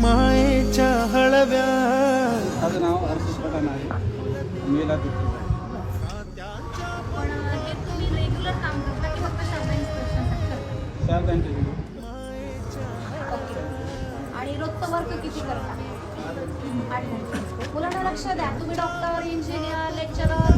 मायेच्या हळव्या. माझं नाव हर्षित पठाण आहे. मेला तिथे पण हे तुम्ही रेग्युलर काम करता की फक्त शारदा इन्स्पेक्शनसाठी करता? शारदांचे ओके. आणि रोजचं वर्क किती करता? 8 घंटे. मुलांना लक्ष द्या, तुम्ही डॉक्टर, इंजिनियर, लेक्चरर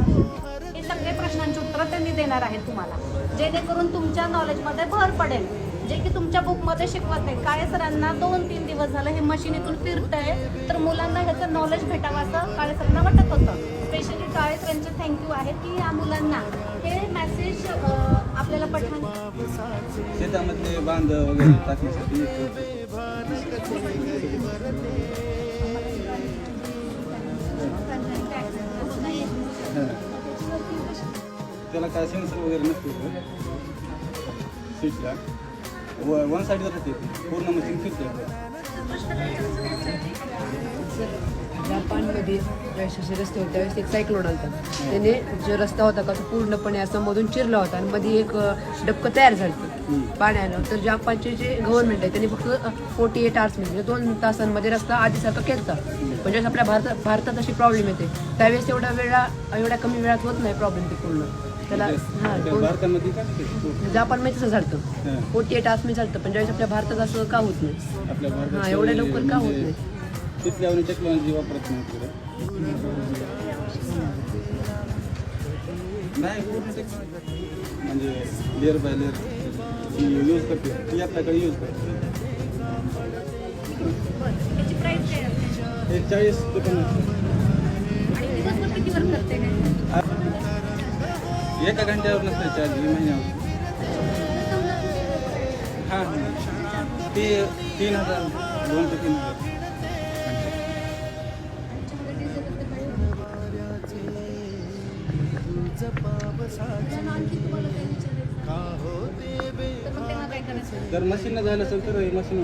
हे सगळे प्रश्नांची उत्तरं त्यांनी देणार आहेत तुम्हाला, जेणेकरून तुमच्या नॉलेजमध्ये भर पडेल, जे की तुमच्या बुकमध्ये शिकवत नाही. काळे सरांना 2-3 दिवस झालं हे मशीन इथून फिरतंय, तर मुलांना ह्याचं नॉलेज भेटावं असं काळे सरांना वाटत होतं. स्पेशली काळे सरांचे थँक्यू आहेत की या मुलांना हे मेसेज आपल्याला पठाण शेतामधले बांध वगैरे टाकण्यासाठी त्याला काय सेन्सर वगैरे नसते सीटला. वन साईड राहते पूर्ण मशीन फिरते. जापानमध्ये ज्यावेळेस असे रस्ते होते त्यावेळेस एक सायक्लोन आलता. त्याने जो रस्ता होता का तो पूर्णपणे असं मधून चिरला होता आणि मध्ये एक डबकं तयार झालं पाण्यानं. तर जापानचे जे गव्हर्नमेंट आहे त्यांनी फक्त 48 आवर्स म्हणजे 2 तासांमध्ये रस्ता आधीसारखा केला. म्हणजे आपल्या भारतात अशी प्रॉब्लेम येते, त्यावेळेस एवढ्या कमी वेळात होत नाही प्रॉब्लेम ते पूर्ण. त्याला जापानमध्ये तसं झालं 48 आवर्समध्ये चालतं, पण ज्यावेळेस आपल्या भारतात असं का होत नाही? हां, एवढ्या लवकर का होत नाही? तिथल्या टेक्नॉलॉजी वापरत नाही नाही पूर्ण टेक्नॉलॉजी म्हणजे लेअर बाय लेअर यूज करते ती आपल्याकडे यूज करते. त्याची प्राईस काय आहे? 40 ते 50. आणि दिवसभर किती वर्क करते काय? एका घंट्यावर नसतं चार्ज महिन्यावर. हां ते 3,000 2 ते 3,000. जर मशीन झालं असेल तर मशीन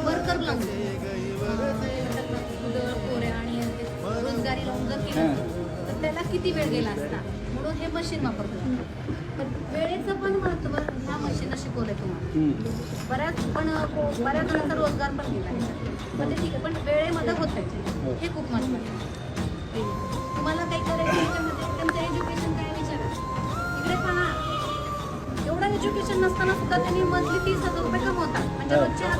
वर्कर लावून पोऱ्या आणि रोजगारी लावून जर केलं तर त्याला किती वेळ गेला असता, म्हणून हे मशीन वापरतो. पण वेळेचं पण महत्त्व ह्या मशीननं शिकवलंय तुम्हाला. बऱ्याच जणांचा रोजगार पण गेला म्हणजे ठीक आहे, पण वेळेमध्ये होत आहे हे खूप महत्त्वाचं. तुम्हाला काही करायचं त्याच्यामध्ये त्यांचं एज्युकेशन काय विचारा. इकडे पहा, एवढं एज्युकेशन नसताना सुद्धा त्यांनी मंथली 30,000 रुपये कमवतात. म्हणजे रोजचे 1,000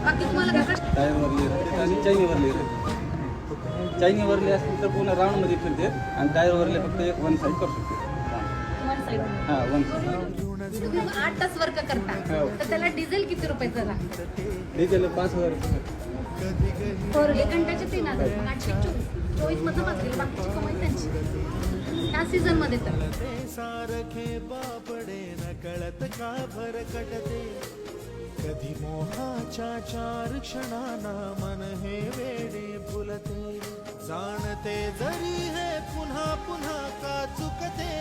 बाकी तुम्हाला काय प्रश्न? टायरवरले राहते आणि चायनीवरले राहते. चायनीवरले असतील तर पूर्ण राऊंडमध्ये फिरते आणि टायरवरले फक्त एक वन साईड करू शकते. हां, वन साईड. तुम्ही 8 तास वर्क करता तर त्याला डिझेल किती रुपयाचं लागतं? डिझेल 5,000. पर 1 घंट्याचे 3,000, मग 824 मधलं बसले बाकीची कमाई त्यांची ह्या सीझन मध्ये. तर सारखे बापडे न कळत का भरकटते. कधी मोहाच्या 4 क्षणांना मन हे वेडे फुलते. जाणते जरी हे पुन्हा पुन्हा का चुकते.